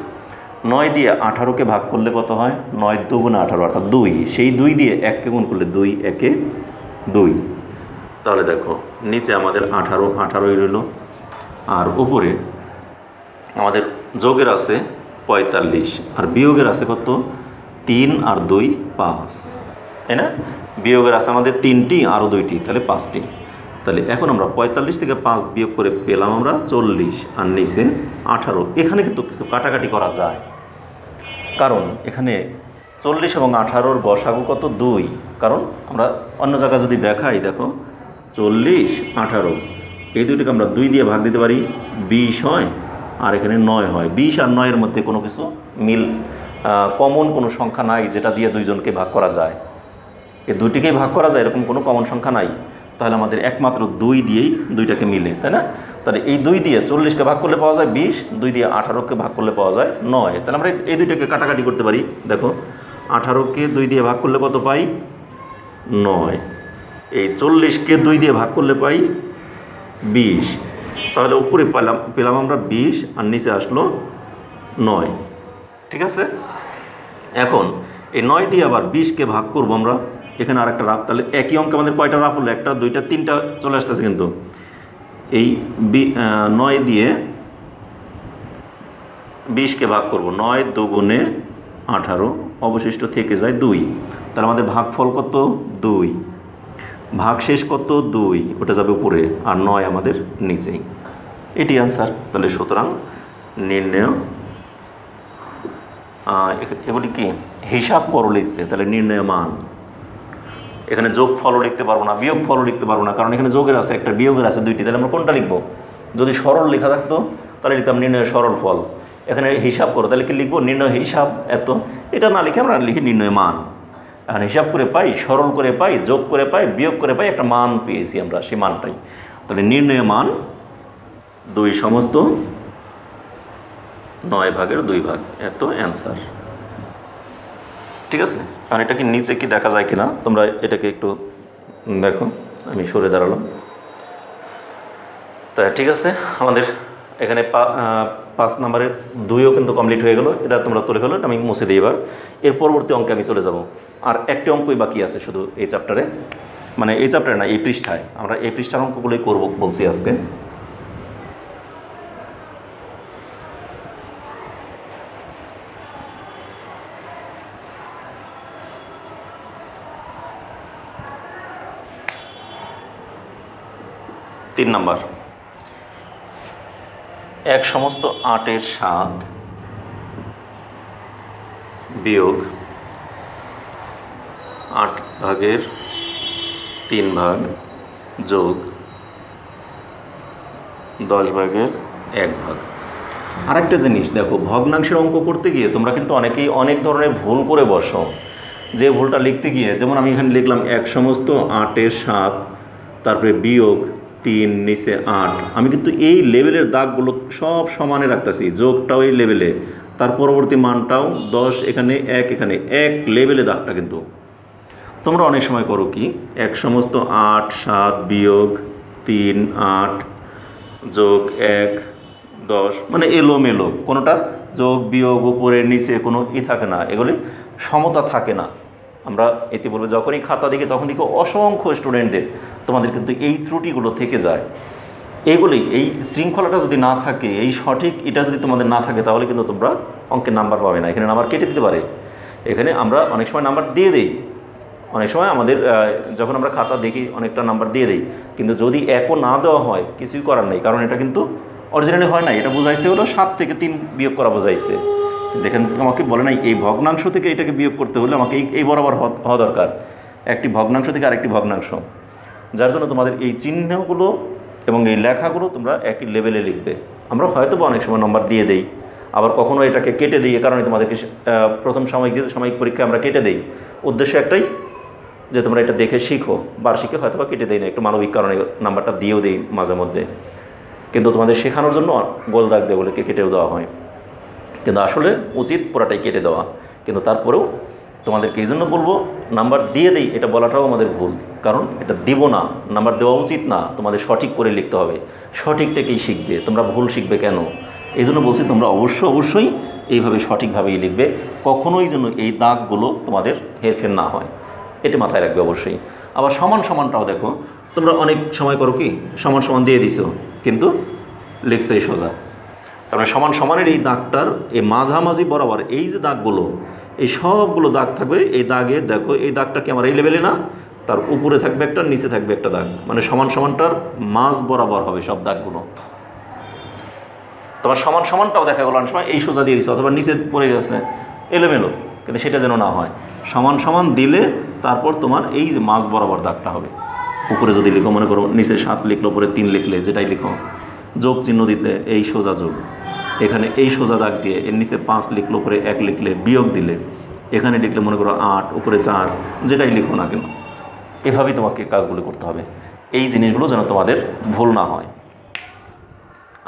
9 দিয়ে 18-কে ভাগ করলে কত হয়? 9 2 18, অর্থাৎ 2, সেই 2 দিয়ে 1-কে গুণ করলে 2 1-এ 2। তাহলে দেখো নিচে আমাদের 18 18ই রইল, আর উপরে আমাদের যোগের আছে 45, আর বিয়োগের আছে কত? 3 আর 2 5, তাই না? বিয়োগের আছে আমাদের 3টি, আরও 2টি, তাহলে 5টি। তাহলে এখন আমরা 45 থেকে 5 বিয়োগ করে পেলাম আমরা 40, আর নিচে 18। এখানে কিন্তু কিছু কাটাকাটি করা যায়, কারণ এখানে 40 এবং 18-র গসাগু কত? 2। কারণ আমরা অন্য জায়গায় যদি দেখাই, দেখো 40 18, এই দুইটাকে আমরা 2 দিয়ে ভাগ দিতে পারি, 20 হয়, আর এখানে 9 হয়। 20 আর 9-এর মধ্যে কোনো কিছু মিল, কমন কোনো সংখ্যা নাই যেটা দিয়ে দুইজনকে ভাগ করা যায়। এই দুটিকেই ভাগ করা যায় এরকম কোনো কমন সংখ্যা নাই। তাহলে আমাদের একমাত্র 2 দিয়েই দুইটাকে মিলে, তাই না? তাহলে এই 2 দিয়ে 40কে ভাগ করলে পাওয়া যায় 20, 2 দিয়ে 18কে ভাগ করলে পাওয়া যায় 9। তাহলে আমরা এই দুইটাকে কাটাকাটি করতে পারি। দেখো 18কে 2 দিয়ে ভাগ করলে কত পাই? 9। এই 40কে 2 দিয়ে ভাগ করলে পাই 20। তাহলে উপরে পেলাম আমরা 20 আর নিচে আসলো 9। ঠিক আছে, এখন এই 9 দিয়ে আবার 20কে ভাগ করবো আমরা, এখানে আর একটা রাফ। তাহলে একই অঙ্কে আমাদের কয়টা রাফ হলো? 1, 2, 3টা চলে আসতেছে। কিন্তু এই 9 দিয়ে 20কে ভাগ করব, 9 2 18, অবশিষ্ট থেকে যায় 2। তাহলে আমাদের ভাগফল কত? 2। ভাগ শেষ কত? 2, ওটা যাবে উপরে, আর 9 আমাদের নিচেই। এটি অ্যান্সার। তাহলে সুতরাং নির্ণয়, এগুলি কি হিসাব করো লিখছে, তাহলে নির্ণয় মান। এখানে যোগ ফলও লিখতে পারবো না, বিয়োগ ফলও লিখতে পারবো না, কারণ এখানে যোগের আছে একটা, বিয়োগের আছে 2টি। তাহলে আমরা কোনটা লিখবো? যদি সরল লেখা থাকতো তাহলে লিখতাম নির্ণয় সরল ফল। এখানে হিসাব করো, তাহলে কি লিখবো? নির্ণয় হিসাব এত। এটা না লিখে আমরা লিখি নির্ণয় মান। এখন হিসাব করে পাই, সরল করে পাই, যোগ করে পাই, বিয়োগ করে পাই, একটা মান পেয়েছি আমরা, সেই মানটাই। তাহলে নির্ণয় মান 2 সমস্ত 9 ভাগের 2 ভাগ, এত অ্যান্সার। ঠিক আছে, আর এটা কি নিচে কি দেখা যায় কিনা তোমরা এটাকে একটু দেখো, আমি সরে দাঁড়ালাম। তা ঠিক আছে, আমাদের এখানে 5 নম্বরের 2ও কিন্তু কমপ্লিট হয়ে গেল। এটা তোমরা তুলে ফেলো, এটা আমি মুছে দিই। এবার এর পরবর্তী অঙ্কে আমি চলে যাব। আর একটি অঙ্কই বাকি আছে শুধু এই চ্যাপ্টারে, মানে এই চ্যাপ্টারে না, এই পৃষ্ঠায়। আমরা এই পৃষ্ঠার অঙ্কগুলোই করব বলছি আজকে। তিন নম্বর, 1 সমস্ত 8-এর 7 বিয়োগ 8 ভাগের 3 ভাগ যোগ 10 ভাগের 1 ভাগ। আরেকটা জিনিস দেখো, ভগ্নাংশের অঙ্ক করতে গিয়ে তোমরা কিন্তু অনেকেই অনেক ধরনের ভুল করে বসো। যে ভুলটা লিখতে গিয়ে, যেমন আমি এখানে লিখলাম 1 সমস্ত 8-এর 7, তারপরে বিয়োগ 3, নিচে 8। আমি কিন্তু এই লেভেলের দাগগুলো সব সমানে রাখতেছি, যোগটাও এই লেভেলে, তার পরবর্তী মানটাও 10, এখানে 1, এখানে 1 লেভেলে দাগটা। কিন্তু তোমরা অনেক সময় করো কি, 1 সমস্ত 8, 7 বিয়োগ 3, 8 যোগ 1, 10, মানে এলোমেলো, কোনোটার যোগ বিয়োগ উপরে নিচে কোনো থাকে না, এগুলি সমতা থাকে না। আমরা এতে বলবো, যখনই খাতা দেখি তখন দেখি অসংখ্য স্টুডেন্টদের তোমাদের কিন্তু এই ত্রুটিগুলো থেকে যায়। এইগুলি, এই শৃঙ্খলাটা যদি না থাকে, এই সঠিক এটা যদি তোমাদের না থাকে, তাহলে কিন্তু তোমরা অঙ্কের নাম্বার পাবে না। এখানে নাম্বার কেটে দিতে পারে। এখানে আমরা অনেক সময় নাম্বার দিয়ে দিই, অনেক সময় আমাদের যখন আমরা খাতা দেখি অনেকটা নাম্বার দিয়ে দিই, কিন্তু যদি 1ও না দেওয়া হয় কিছুই করার নেই, কারণ এটা কিন্তু অরিজিনালি হয় না। এটা বোঝাইছে হলো 7 থেকে 3 বিয়োগ করা বোঝাইছে। দেখেন, আমাকে বলে নাই এই ভগ্নাংশ থেকে এটাকে বিয়োগ করতে হলে আমাকে এই বরাবর হওয়া দরকার, একটি ভগ্নাংশ থেকে আরেকটি ভগ্নাংশ। যার জন্য তোমাদের এই চিহ্নগুলো এবং এই লেখাগুলো তোমরা একই লেভেলে লিখবে। আমরা হয়তো অনেক সময় নম্বর দিয়ে দেই, আবার কখনো এটাকে কেটে দিই। এ কারণে তোমাদেরকে প্রথম সাময়িক পরীক্ষায় আমরা কেটে দেই। উদ্দেশ্য একটাই, যে তোমরা এটা দেখে শিখো। বার্ষিকে হয়তো বা কেটে দেই না, একটু মানবিক কারণে নাম্বারটা দিয়েও দেই মাঝে মধ্যে, কিন্তু তোমাদের শেখানোর জন্য গোল দাগ দিয়ে বলে কেটেও দেওয়া হয়। কিন্তু আসলে উচিত পুরাটাই কেটে দেওয়া। কিন্তু তারপরেও তোমাদেরকে এই জন্য বলবো, নাম্বার দিয়ে দেই এটা বলাটাও আমাদের ভুল, কারণ এটা দিব না, নাম্বার দেওয়া উচিত না। তোমাদের সঠিক করে লিখতে হবে, সঠিকটাকেই শিখবে, তোমরা ভুল শিখবে কেন? এই জন্য বলছি, তোমরা অবশ্যই এইভাবে সঠিকভাবেই লিখবে। কখনোই যেন এই দাগগুলো তোমাদের হেরফের না হয়, এটা মাথায় রাখবে অবশ্যই। আবার সমানটাও দেখো, তোমরা অনেক সময় করো কি, সমান দিয়ে দিছো কিন্তু লিখছো এই সোজা। তারপরে সমানের এই দাগটার এই মাঝামাঝি বরাবর এই যে দাগগুলো, এই সবগুলো দাগ থাকবে। এই দাগের দেখো, এই দাগটা কি আমার এই লেভেলে না, তার উপরে থাকবে একটা, নিচে থাকবে একটা দাগ, মানে সমানটার মাঝ বরাবর হবে সব দাগগুলো। তোমার সমানটাও দেখা গেল অনেক সময় এই সোজা দিয়ে দিচ্ছে, অথবা নিচে পড়ে গেছে এলোমেলো, কিন্তু সেটা যেন না হয়। সমান দিলে তারপর তোমার এই যে মাঝ বরাবর দাগটা হবে। উপরে যদি লিখো, মনে করো নিচে 7 লিখলো, উপরে 3 লিখলে, যেটাই লিখো, যোগ চিহ্ন দিতে এই সোজা যোগ, এখানে এই সোজা দাগ দিয়ে এর নিচে 5 লিখলো, উপরে 1 লিখলে, বিয়োগ দিলে এখানে লিখলে মনে করো 8, উপরে 4, যেটাই লিখো না কেন, এভাবেই তোমাকে কাজগুলো করতে হবে। এই জিনিসগুলো যেন তোমাদের ভুল না হয়।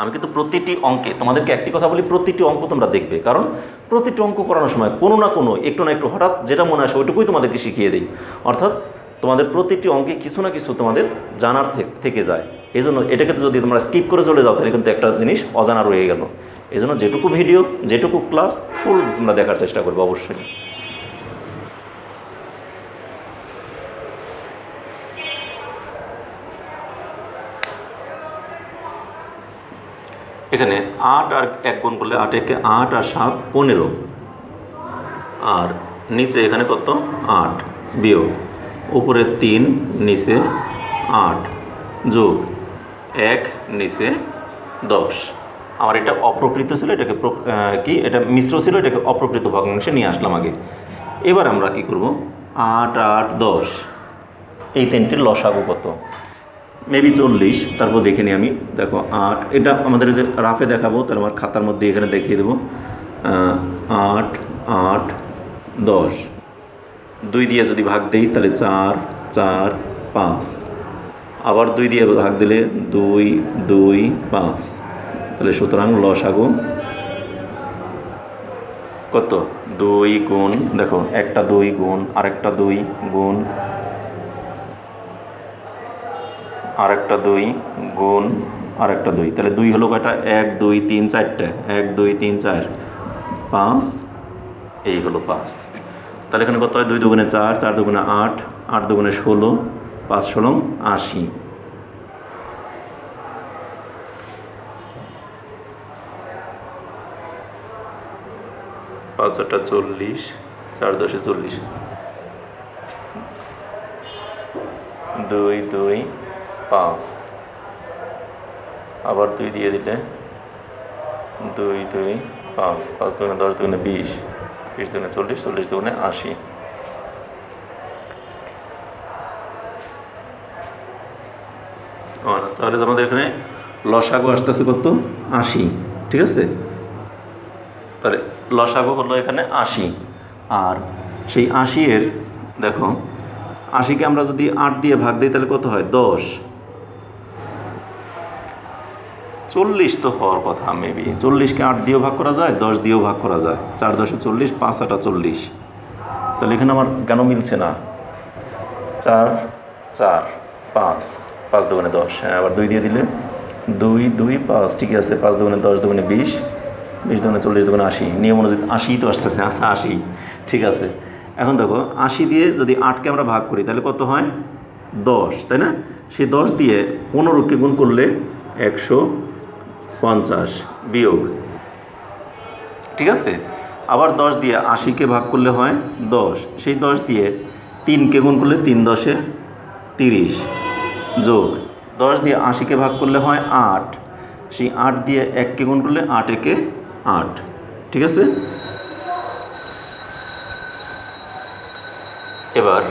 আমি কিন্তু প্রতিটি অঙ্কে তোমাদেরকে একটি কথা বলি, প্রতিটি অঙ্ক তোমরা দেখবে, কারণ প্রতিটি অঙ্ক করানোর সময় কোনো না কোনো একটু না একটু হঠাৎ যেটা মনে আসে ওইটুকুই তোমাদেরকে শিখিয়ে দিই। অর্থাৎ তোমাদের প্রতিটি অঙ্কে কিছু না কিছু তোমাদের জানার থেকে যায়। এই জন্য এটাকে যদি তোমরা স্কিপ করে চলে যাও তাহলে কিন্তু একটা জিনিস অজানা রয়ে গেল। এই জন্য যেটুকু ভিডিও, যেটুকু ক্লাস ফুল তোমরা দেখার চেষ্টা করবে অবশ্যই। এখানে 8 আর 1 গুণ করলে 8 একে 8 আর 7 15, আর নিচে এখানে কত 8 বিয়োগ উপরে 3 নিচে 8 যোগ 1 নিচে 10। আমার এটা অপ্রকৃত ছিল, এটাকে এটা মিশ্র ছিল, এটাকে অপ্রকৃত ভগ্নাংশে নিয়ে আসলাম আগে। এবার আমরা কি করব, 8 8 10 এই তিনটির লসাগু কত, মেবি 40। তারপর দেখে নিই আমি, দেখো 8, এটা আমাদের যে রাফে দেখাবো তাহলে আমার খাতার মধ্যে এখানে দেখিয়ে দেবো। 8 8 10, 2 দিয়ে যদি ভাগ দিই তাহলে 4 4 5, আবার 2 দিয়ে ভাগ দিলে 2 2 5, তাহলে সুতরাং লসাগু কত, 2 গুণ, দেখো একটা 2 গুণ আরেকটা 2 গুণ আরেকটা 2 গুণ আরেকটা 2, তাহলে 2 হলো কয়টা, 1 2 3 4টে, 1 2 3 4 5, এই হলো 5। তাহলে এখানে কত হয়, 2 দুগুণে 4, 4 দুগুণে 8, 8 দুগুণে 16, 5 16 80। 5 8 40, 4 10 40, 2 2 5, আবার 2 দিয়ে দিলে 2 2 5, 5 দুগুণে 10 দুগুণে 20, 20 দুগুণে 40, 40 দুগুণে 80। তাহলে আমাদের এখানে লসাগু আসতেছে কত, 80, ঠিক আছে। তাহলে লসাগু হলো এখানে 80, আর সেই 80 এর দেখো 80কে আমরা যদি 8 দিয়ে ভাগ দিই তাহলে কত হয়, 10। 40 তো হওয়ার কথা, মেবি 40কে 8 দিয়েও ভাগ করা যায়, 10 দিয়েও ভাগ করা যায়, 4 10 40, 5 8 40। তাহলে এখানে আমার কেন মিলছে না, 4 4 5, 5 দুগুণে 10, হ্যাঁ আবার 2 দিয়ে দিলে 2 2 5, ঠিক আছে, 5 দুগুণে 10 দুগুণে 20, 20 দুগুণে 40 দুগুণে 80, নিয়ম অনুযায়ী 80 তো আসতেছে, আচ্ছা 80, ঠিক আছে। এখন দেখো 80 দিয়ে যদি 8কে আমরা ভাগ করি তাহলে কত হয়, 10, তাই না। সেই 10 দিয়ে 15কে গুণ করলে 150 বিয়োগ, ঠিক আছে। আবার 10 দিয়ে 80কে ভাগ করলে হয় 10, সেই 10 দিয়ে 3কে গুণ করলে 3 10 30 যোগ 10 দিয়ে 80কে ভাগ করলে হয় 8, সেই 8 দিয়ে 1কে গুণ করলে 8 একে 8, ঠিক আছে। এবার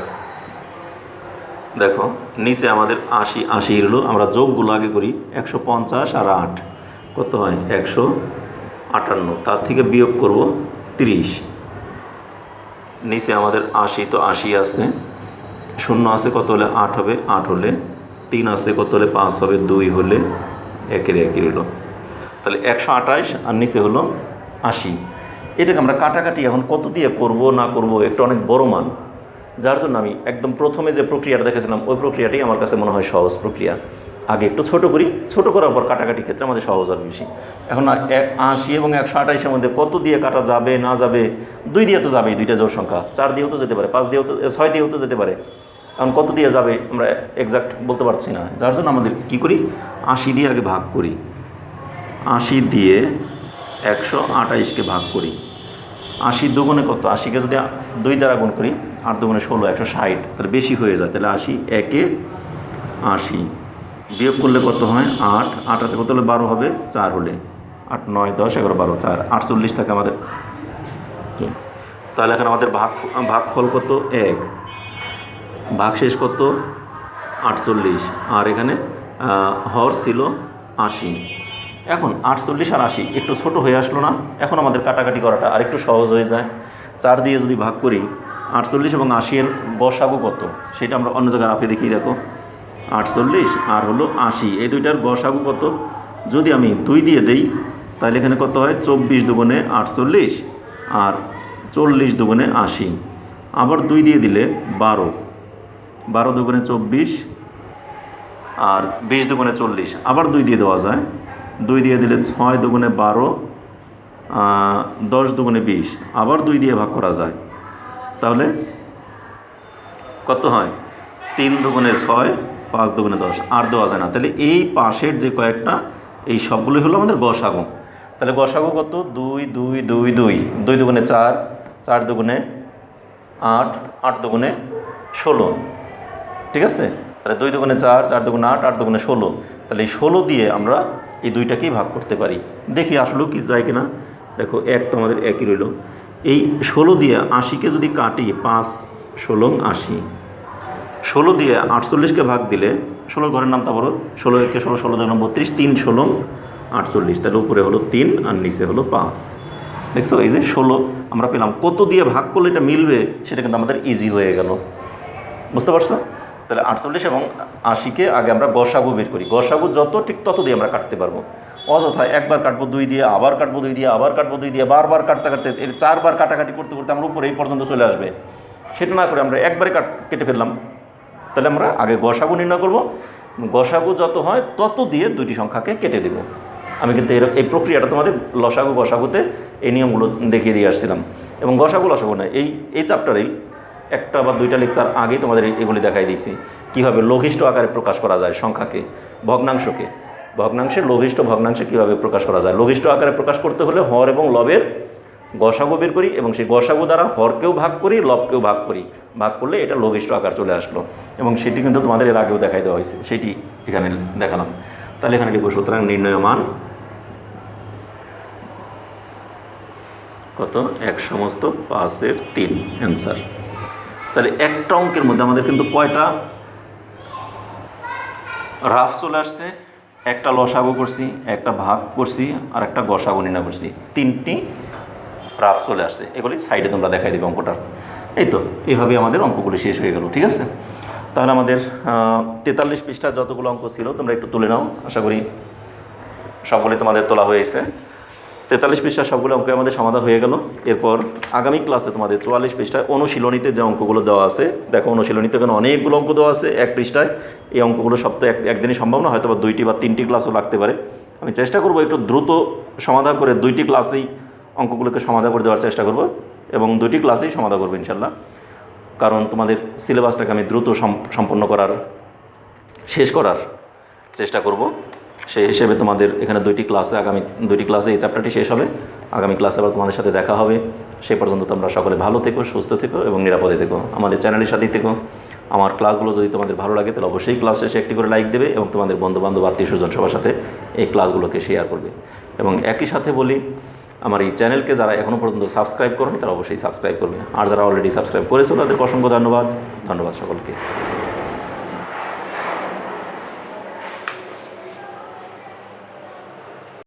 দেখো নিচে আমাদের 80 80 হলো, আমরা যোগগুলো আগে করি, 150 আর 8 কত হয়, 158, তার থেকে বিয়োগ করব 30। নিচে আমাদের 80, তো 80 আছে, 0 আছে কত হলে 8 হবে, 8 হলে 3 আছে কত হলে 5 হবে, 2 হলে 1 হলো, তাহলে 128, আর নিচে হলো 80। এটাকে আমরা কাটাকাটি এখন কত দিয়ে করব না করব, একটা অনেক বড় মান, যার জন্য আমি একদম প্রথমে যে প্রক্রিয়াটা দেখেছিলাম ওই প্রক্রিয়াটাই আমার কাছে মনে হয় সহজ প্রক্রিয়া। আগে একটু ছোট করি, ছোট করার পর কাটাকাটির ক্ষেত্রে আমাদের সহজ হবে বেশি। এখন 80 এবং 128-এর মধ্যে কত দিয়ে কাটা যাবে না যাবে, 2 দিয়ে তো যাবেই, 2টা জোড় সংখ্যা, 4 দিয়েও তো যেতে পারে, 5 দিয়েও তো, 6 দিয়েও তো যেতে পারে। এখন কত দিয়ে যাবে আমরা এক্সাক্ট বলতে পারছি না, যার জন্য আমাদের কী করি, 80 দিয়ে আগে ভাগ করি, 80 দিয়ে 128কে ভাগ করি। 80 দুগুণে কত, 80কে যদি 2 দ্বারা গুণ করি, 8 দুগুণে 16, 160, তাহলে বেশি হয়ে যায়, তাহলে 80 একে 80 বিয়োগ করলে কত হয়, 8 8 আছে কত হলে 12 হবে, 4 হলে 8 9 10 11 12 4 48 থাকে আমাদের। তাহলে এখন আমাদের ভাগফল কত, 1, ভাগশেষ কত 48, আর এখানে হর ছিল 80। এখন 48 আর 80 একটু ছোট হয়ে আসলো না, এখন আমাদের কাটাকাটি করাটা আরেকটু সহজ হয়ে যায়। 4 দিয়ে যদি ভাগ করি, 48 এবং 80 এর গসাগু কত সেটা আমরা অন্য জায়গায় রাফে দেখিয়ে, দেখো 48 আর হলো 80, এই দুইটার গসাগু কত? যদি আমি 2 দিয়ে দেই তাহলে এখানে কত হয়? 24 দুগুণে 48 আর 40 দুগুণে 80, আবার 2 দিয়ে দিলে 12, 12 দুগুণে 24 আর 20 দুগুণে 40, আবার 2 দিয়ে দেওয়া যায়, 2 দিয়ে দিলে 6 দুগুণে 12, 10 দুগুণে 20, আবার 2 দিয়ে ভাগ করা যায়, তাহলে কত হয়? 3 দুগুণে 6, 5 দুগুণে 10, আর দেওয়া যায় না। তাহলে এই পাশের যে কয়েকটা এই সবগুলোই হলো আমাদের গসাগু। তাহলে গসাগু কত? 2 2 2 2, 2 দুগুণে 4, 4 দুগুণে 8, 8 দুগুণে 16, ঠিক আছে? তাহলে 2 দুগুণে 4, 4 দুগুণে 8, 8 দুগুণে 16, তাহলে এই 16 দিয়ে আমরা এই দুইটাকেই ভাগ করতে পারি। দেখি আসলেও কি যায় কিনা। দেখো এক তো আমাদের একই রইল। এই 16 দিয়ে 80কে যদি কাটি, 5 16 80, 16 দিয়ে 48কে ভাগ দিলে, 16 ঘরের নাম তারপর 16 একে 16, 16 2 32, 3 16 48, তাহলে উপরে হলো 3 আর নিচে হলো 5। দেখছো এই যে 16 আমরা পেলাম। কত দিয়ে ভাগ করলে এটা মিলবে সেটা কিন্তু আমাদের ইজি হয়ে গেল, বুঝতে পারছো? তাহলে 48 এবং 80কে আগে আমরা গসাগু বের করি। গসাগু যত ঠিক তত দিয়ে আমরা কাটতে পারবো। অযথা একবার কাটবো 2 দিয়ে, আবার কাটবো 2 দিয়ে, আবার কাটবো 2 দিয়ে, বারবার কাটতে কাটতে এর 4 বার কাটাকাটি করতে করতে আমরা উপরে এই পর্যন্ত চলে আসবে। সেটা না করে আমরা একবারে কেটে ফেললাম। তাহলে আমরা আগে গসাগু নির্ণয় করব, গসাগু যত হয় তত দিয়ে দুইটি সংখ্যাকে কেটে দেব। আমি কিন্তু এই প্রক্রিয়াটা তোমাদের লসাগু গসাগুতে এই নিয়মগুলো দেখিয়ে দিয়ে আসছিলাম। এবং গসাগু লসাগু নয়, এই চ্যাপ্টারেই একটা বা দুইটা লেকচার আগেই তোমাদের এগুলি দেখাই দিয়েছি কীভাবে লঘিষ্ঠ আকারে প্রকাশ করা যায় সংখ্যাকে, ভগ্নাংশের লঘিষ্ঠ ভগ্নাংশে কীভাবে প্রকাশ করা যায়। লঘিষ্ঠ আকারে প্রকাশ করতে হলে হর এবং লবের গসাগু বের করি এবং সেই গসাগু দ্বারা হরকেও ভাগ করি, লবকেও ভাগ করি। ভাগ করলে এটা লঘিষ্ঠ আকার চলে আসলো, এবং সেটি কিন্তু তোমাদের এর আগেও দেখাই দেওয়া হয়েছে, সেটি এখানে দেখালাম। তাহলে এখানে লিখব, সুতরাং নির্ণয় মান কত? 1/5 অ্যান্সার। তাহলে একটা অঙ্কের মধ্যে আমাদের কিন্তু কয়টা রাফ চলে আসছে? একটা লসাগু করছি, একটা ভাগ করছি, আর একটা গসাগু নির্ণয় করছি, 3টি রাফ চলে আসছে। এগুলি সাইডে তোমরা দেখাই দিবে অঙ্কটা। এই তো এইভাবে আমাদের অঙ্কগুলি শেষ হয়ে গেল, ঠিক আছে? তাহলে আমাদের 43 পৃষ্ঠা যতগুলো অঙ্ক ছিল তোমরা একটু তুলে নাও। আশা করি সবগুলি তোমাদের তোলা হয়েছে। 43 পৃষ্ঠার সবগুলো অঙ্ক আমাদের সমাধান হয়ে গেল। এরপর আগামী ক্লাসে তোমাদের 44 পৃষ্ঠায় অনুশীলনীতে যে অঙ্কগুলো দেওয়া আছে, দেখো অনুশীলনীতে কেন অনেকগুলো অঙ্ক দেওয়া আছে এক পৃষ্ঠায়। এই অঙ্কগুলো সব তো একদিনই সম্ভব না, হয়তো বা 2টি বা 3টি ক্লাসও লাগতে পারে। আমি চেষ্টা করব একটু দ্রুত সমাধান করে 2টি ক্লাসেই অঙ্কগুলোকে সমাধান করে দেওয়ার চেষ্টা করব, এবং 2টি ক্লাসেই সমাধান করবো ইনশাল্লাহ। কারণ তোমাদের সিলেবাসটাকে আমি দ্রুত সম্পন্ন শেষ করার চেষ্টা করব। সেই হিসেবে তোমাদের এখানে 2টি ক্লাসে এই চ্যাপ্টারটি শেষ হবে। আগামী ক্লাসে আবার তোমাদের সাথে দেখা হবে। সেই পর্যন্ত তোমরা সকলে ভালো থেকো, সুস্থ থেকো এবং নিরাপদে থেকো। আমাদের চ্যানেলের সাথেই থেকো। আমার ক্লাসগুলো যদি তোমাদের ভালো লাগে তাহলে অবশ্যই ক্লাস শেষে একটি করে লাইক দেবে এবং তোমাদের বন্ধুবান্ধব আত্মীয়স্বজন সবার সাথে এই ক্লাসগুলোকে শেয়ার করবে। এবং একই সাথে বলি, আমার এই চ্যানেলকে যারা এখনও পর্যন্ত সাবস্ক্রাইব করেনি তারা অবশ্যই সাবস্ক্রাইব করবে, আর যারা অলরেডি সাবস্ক্রাইব করেছো তাদেরকে অসংখ্য ধন্যবাদ সকলকে।